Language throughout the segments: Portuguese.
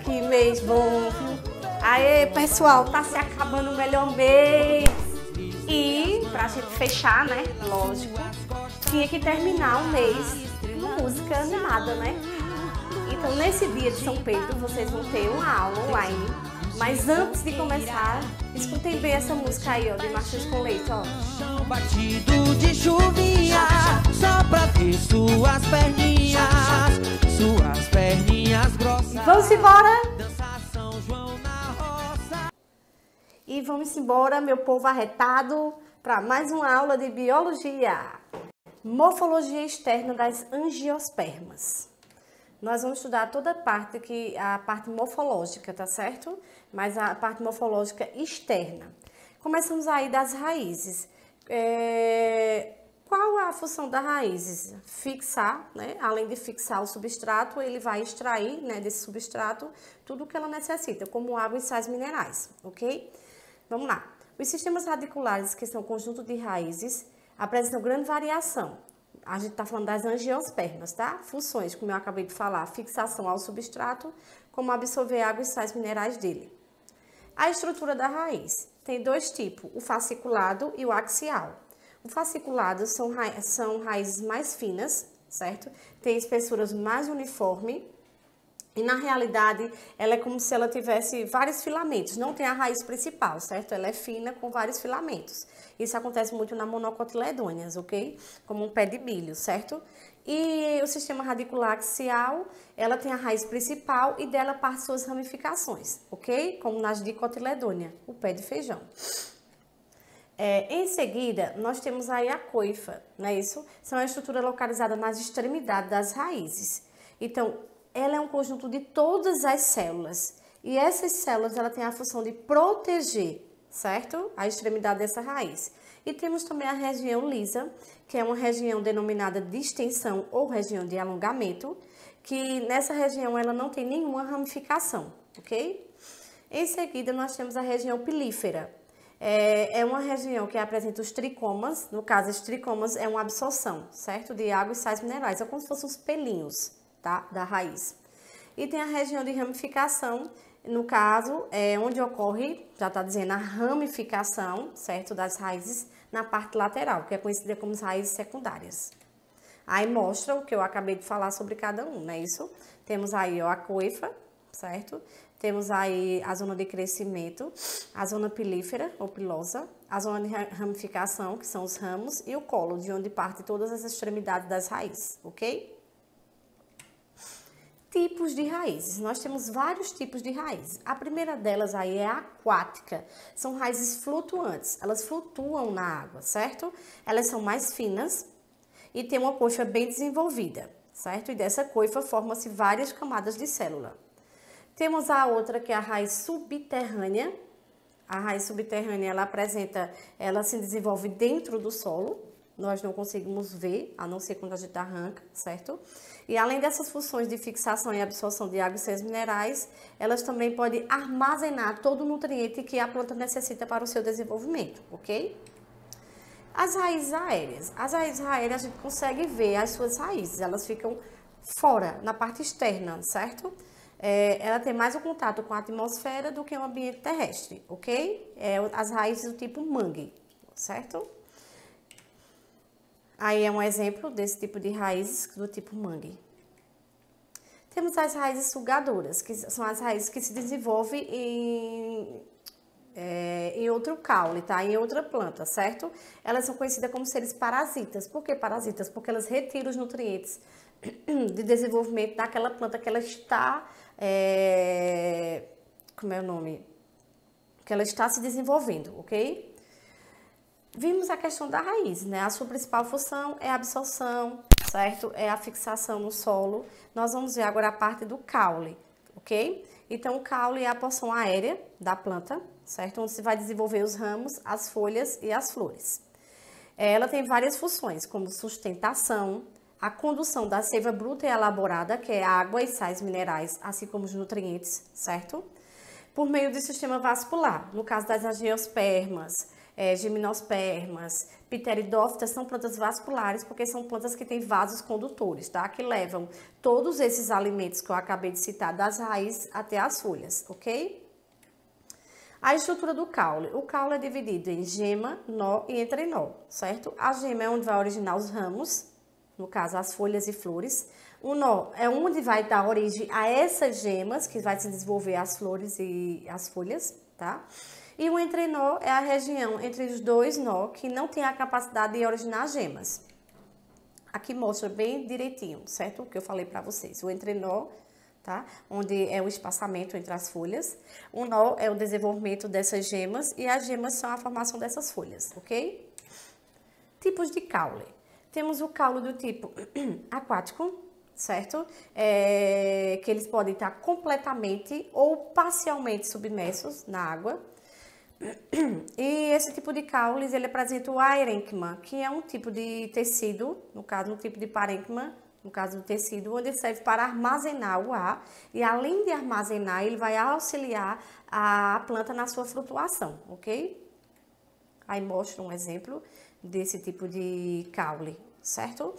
Que mês bom! Aê, pessoal, tá se acabando o melhor mês! E pra gente fechar, né? Lógico, tinha que terminar o mês com música animada, né? Então, nesse dia de São Pedro, vocês vão ter uma aula online. Mas antes de começar, escutem bem essa música aí, ó, de Machos com Leite, ó. Chão batido de chuvinha, só pra ver suas perninhas grossas. Vamos embora! Dançar São João na roça. E vamos embora, meu povo arretado, para mais uma aula de biologia. Morfologia externa das angiospermas. Nós vamos estudar toda a parte morfológica, tá certo? Mas a parte morfológica externa. Começamos aí das raízes. Qual a função das raízes? Fixar, né? Além de fixar o substrato, ele vai extrair, né, desse substrato tudo o que ela necessita, como água e sais minerais, ok? Vamos lá. Os sistemas radiculares, que são o conjunto de raízes, apresentam grande variação. A gente está falando das angiospermas, tá? Funções, como eu acabei de falar, fixação ao substrato, como absorver água e sais minerais dele. A estrutura da raiz tem dois tipos, o fasciculado e o axial. O fasciculado são raízes mais finas, certo? Tem espessuras mais uniforme e, na realidade, ela é como se ela tivesse vários filamentos. Não tem a raiz principal, certo? Ela é fina com vários filamentos. Isso acontece muito na monocotiledôneas, ok? Como um pé de milho, certo? E o sistema radicular axial, ela tem a raiz principal e dela partem suas ramificações, ok? Como nas dicotiledôneas, o pé de feijão. Em seguida, nós temos aí a coifa, não é isso? São a estrutura localizada nas extremidades das raízes. Então, ela é um conjunto de todas as células. E essas células, ela tem a função de proteger, certo? A extremidade dessa raiz. E temos também a região lisa, que é uma região denominada de extensão ou região de alongamento, que nessa região ela não tem nenhuma ramificação, ok? Em seguida, nós temos a região pilífera. É uma região que apresenta os tricomas, no caso, os tricomas é uma absorção, certo? De água e sais minerais, é como se fossem os pelinhos, tá? Da raiz. E tem a região de ramificação, no caso, onde ocorre, já está dizendo, a ramificação, certo? Das raízes na parte lateral, que é conhecida como as raízes secundárias. Aí mostra o que eu acabei de falar sobre cada um, não é isso? Temos aí, ó, a coifa, certo? Temos aí a zona de crescimento, a zona pilífera ou pilosa, a zona de ramificação, que são os ramos, e o colo, de onde parte todas as extremidades das raízes, ok? Tipos de raízes. Nós temos vários tipos de raízes. A primeira delas aí é a aquática. São raízes flutuantes. Elas flutuam na água, certo? Elas são mais finas e têm uma coifa bem desenvolvida, certo? E dessa coifa formam-se várias camadas de célula. Temos a outra que é a raiz subterrânea. A raiz subterrânea, ela se desenvolve dentro do solo. Nós não conseguimos ver, a não ser quando a gente arranca, certo? E além dessas funções de fixação e absorção de água e sais minerais, elas também podem armazenar todo o nutriente que a planta necessita para o seu desenvolvimento, ok? As raízes aéreas. As raízes aéreas a gente consegue ver as suas raízes, elas ficam fora, na parte externa, certo? Ela tem mais o contato com a atmosfera do que o ambiente terrestre, ok? As raízes do tipo mangue, certo? Aí é um exemplo desse tipo de raízes do tipo mangue. Temos as raízes sugadoras, que são as raízes que se desenvolvem em outro caule, tá? Em outra planta, certo? Elas são conhecidas como seres parasitas. Por que parasitas? Porque elas retiram os nutrientes de desenvolvimento daquela planta que ela está... como é o nome? Que ela está se desenvolvendo, ok? Vimos a questão da raiz, né? A sua principal função é a absorção, certo? É a fixação no solo. Nós vamos ver agora a parte do caule, ok? Então, o caule é a porção aérea da planta, certo? Onde se vai desenvolver os ramos, as folhas e as flores. Ela tem várias funções, como sustentação, a condução da seiva bruta e elaborada, que é água e sais minerais, assim como os nutrientes, certo? Por meio do sistema vascular, no caso das angiospermas, gimnospermas, pteridófitas, são plantas vasculares, porque são plantas que têm vasos condutores, tá? Que levam todos esses alimentos que eu acabei de citar, das raízes até as folhas, ok? A estrutura do caule. O caule é dividido em gema, nó e entrenó, certo? A gema é onde vai originar os ramos, no caso as folhas e flores. O nó é onde vai dar origem a essas gemas, que vai se desenvolver as flores e as folhas, tá? E o entrenó é a região entre os dois nó que não tem a capacidade de originar gemas. Aqui mostra bem direitinho, certo? O que eu falei para vocês. O entrenó, tá? Onde é o espaçamento entre as folhas. O nó é o desenvolvimento dessas gemas e as gemas são a formação dessas folhas, ok? Tipos de caule. Temos o caule do tipo aquático, certo? Que eles podem estar completamente ou parcialmente submersos na água. E esse tipo de caules, ele apresenta o aerênquima, que é um tipo de tecido, no caso, um tipo de parênquima, no caso do tecido, onde serve para armazenar o ar. E além de armazenar, ele vai auxiliar a planta na sua flutuação, ok? Aí mostra um exemplo desse tipo de caule, certo?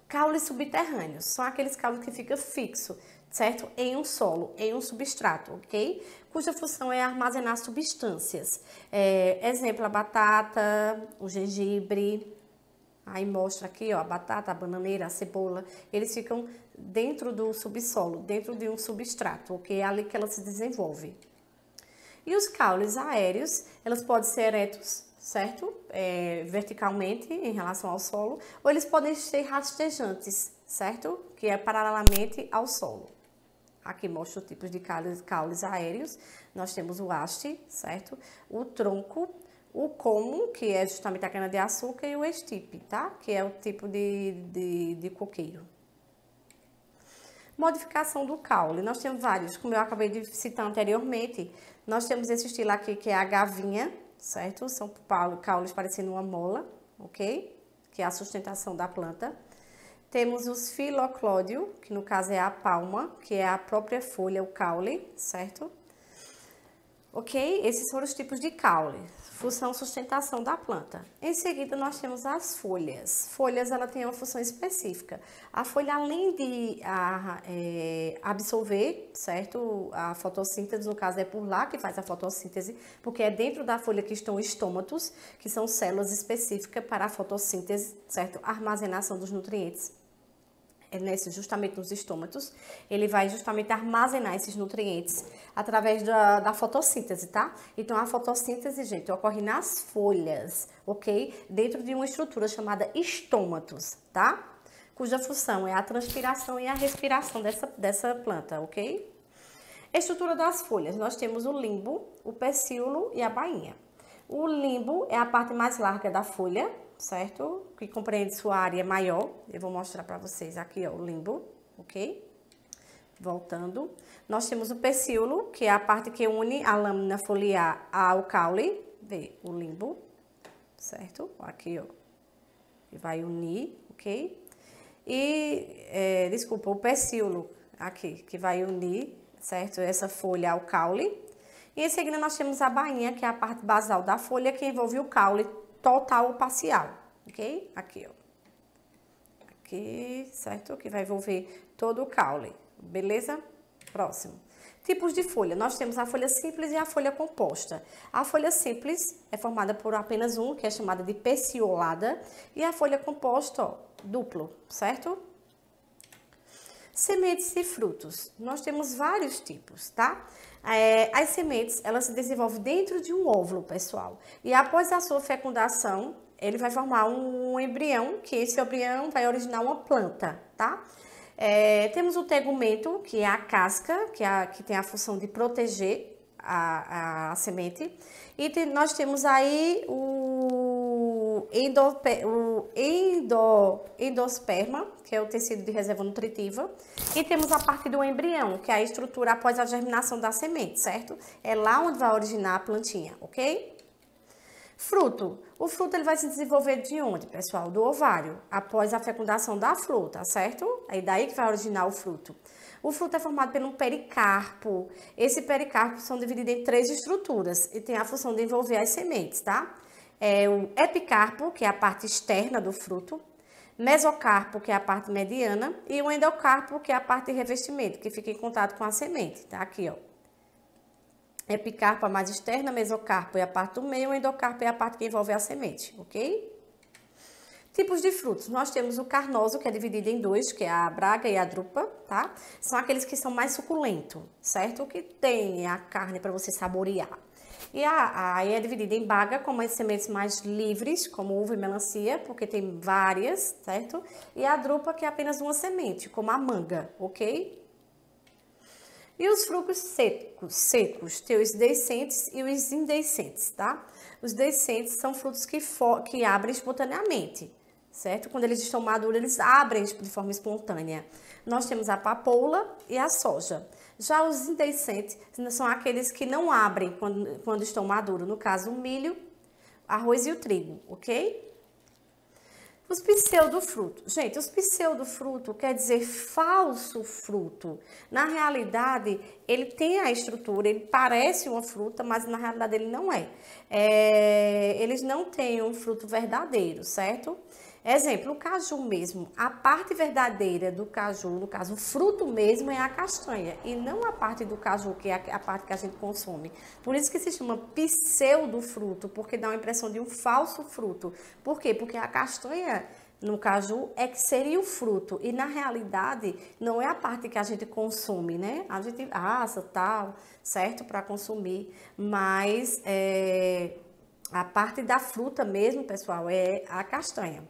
Caules subterrâneos, são aqueles caules que ficam fixos, certo? Em um solo, em um substrato, ok? Cuja função é armazenar substâncias. Exemplo, a batata, o gengibre. Aí mostra aqui, ó, a batata, a bananeira, a cebola. Eles ficam dentro do subsolo, dentro de um substrato, ok? É ali que ela se desenvolve. E os caules aéreos, elas podem ser eretos, certo? Verticalmente em relação ao solo, ou eles podem ser rastejantes, certo? Que é paralelamente ao solo. Aqui mostra os tipos de caules aéreos. Nós temos o haste, certo? O tronco, o como, que é justamente a cana-de-açúcar, e o estipe, tá? Que é o tipo de coqueiro. Modificação do caule. Nós temos vários, como eu acabei de citar anteriormente. Nós temos esse estilo aqui, que é a gavinha, certo? São caules parecendo uma mola, ok? Que é a sustentação da planta. Temos os filoclódio, que no caso é a palma, que é a própria folha, o caule, certo? Ok? Esses foram os tipos de caule, função sustentação da planta. Em seguida, nós temos as folhas. Folhas, ela tem uma função específica. A folha, além de absorver, certo? A fotossíntese, no caso, é por lá que faz a fotossíntese, porque é dentro da folha que estão estômatos, que são células específicas para a fotossíntese, certo? A armazenação dos nutrientes. Justamente nos estômatos, ele vai justamente armazenar esses nutrientes através da fotossíntese, tá? Então, a fotossíntese, gente, ocorre nas folhas, ok? Dentro de uma estrutura chamada estômatos, tá? Cuja função é a transpiração e a respiração dessa planta, ok? Estrutura das folhas, nós temos o limbo, o pecíolo e a bainha. O limbo é a parte mais larga da folha, certo? Que compreende sua área maior. Eu vou mostrar para vocês aqui, ó, o limbo, ok? Voltando. Nós temos o pecíolo, que é a parte que une a lâmina foliar ao caule. Vê, o limbo, certo? Aqui, ó. Que vai unir, ok? E, desculpa, o pecíolo, aqui, que vai unir, certo? Essa folha ao caule. E em seguida nós temos a bainha, que é a parte basal da folha, que envolve o caule total ou parcial, ok? Aqui, ó. Aqui, certo? Que vai envolver todo o caule, beleza? Próximo. Tipos de folha. Nós temos a folha simples e a folha composta. A folha simples é formada por apenas um, que é chamada de peciolada, e a folha composta, ó, duplo, certo? Sementes e frutos. Nós temos vários tipos, tá? As sementes, elas se desenvolvem dentro de um óvulo, pessoal. E após a sua fecundação, ele vai formar um embrião, que esse embrião vai originar uma planta, tá? Temos o tegumento, que é a casca, que tem a função de proteger a semente. E nós temos aí o endosperma, que é o tecido de reserva nutritiva. E temos a parte do embrião, que é a estrutura após a germinação da semente, certo? É lá onde vai originar a plantinha, ok? Fruto. O fruto ele vai se desenvolver de onde, pessoal? Do ovário, após a fecundação da flor, tá certo? É daí que vai originar o fruto. O fruto é formado por um pericarpo. Esse pericarpo são divididos em 3 estruturas e tem a função de envolver as sementes, tá? É o epicarpo, que é a parte externa do fruto, mesocarpo, que é a parte mediana, e o endocarpo, que é a parte de revestimento, que fica em contato com a semente, tá? Aqui, ó. Epicarpo é a mais externa, mesocarpo é a parte do meio, o endocarpo é a parte que envolve a semente, ok? Tipos de frutos. Nós temos o carnoso, que é dividido em 2, que é a braga e a drupa, tá? São aqueles que são mais suculentos, certo? Que tem a carne para você saborear. E aí é dividida em baga, com as sementes mais livres, como uva e melancia, porque tem várias, certo? E a drupa, que é apenas uma semente, como a manga, ok? E os frutos secos, tem os deiscentes e os indeiscentes, tá? Os deiscentes são frutos que abrem espontaneamente, certo? Quando eles estão maduros, eles abrem de forma espontânea. Nós temos a papoula e a soja. Já os indeiscentes são aqueles que não abrem quando estão maduros, no caso o milho, arroz e o trigo, ok? Os pseudofrutos. Gente, os pseudofrutos quer dizer falso fruto. Na realidade, ele tem a estrutura, ele parece uma fruta, mas na realidade ele não é. Eles não têm um fruto verdadeiro, certo? Exemplo, o caju mesmo. A parte verdadeira do caju, no caso, o fruto mesmo é a castanha e não a parte do caju, que é a parte que a gente consome. Por isso que se chama pseudofruto, porque dá a impressão de um falso fruto. Por quê? Porque a castanha no caju é que seria o fruto e na realidade não é a parte que a gente consome, né? A gente assa tal, certo? Para consumir, mas a parte da fruta mesmo, pessoal, é a castanha.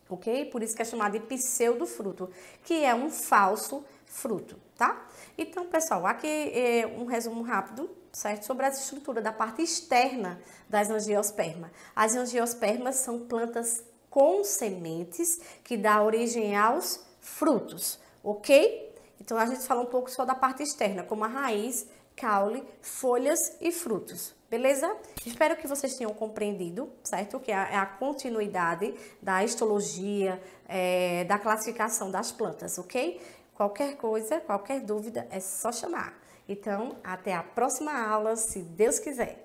Ok? Por isso que é chamado de pseudofruto, que é um falso fruto, tá? Então, pessoal, aqui é um resumo rápido, certo? Sobre a estrutura da parte externa das angiospermas. As angiospermas são plantas com sementes que dá origem aos frutos, ok? Então, a gente fala um pouco só da parte externa, como a raiz, caule, folhas e frutos. Beleza? Espero que vocês tenham compreendido, certo? Que é a continuidade da histologia, da classificação das plantas, ok? Qualquer coisa, qualquer dúvida, é só chamar. Então, até a próxima aula, se Deus quiser.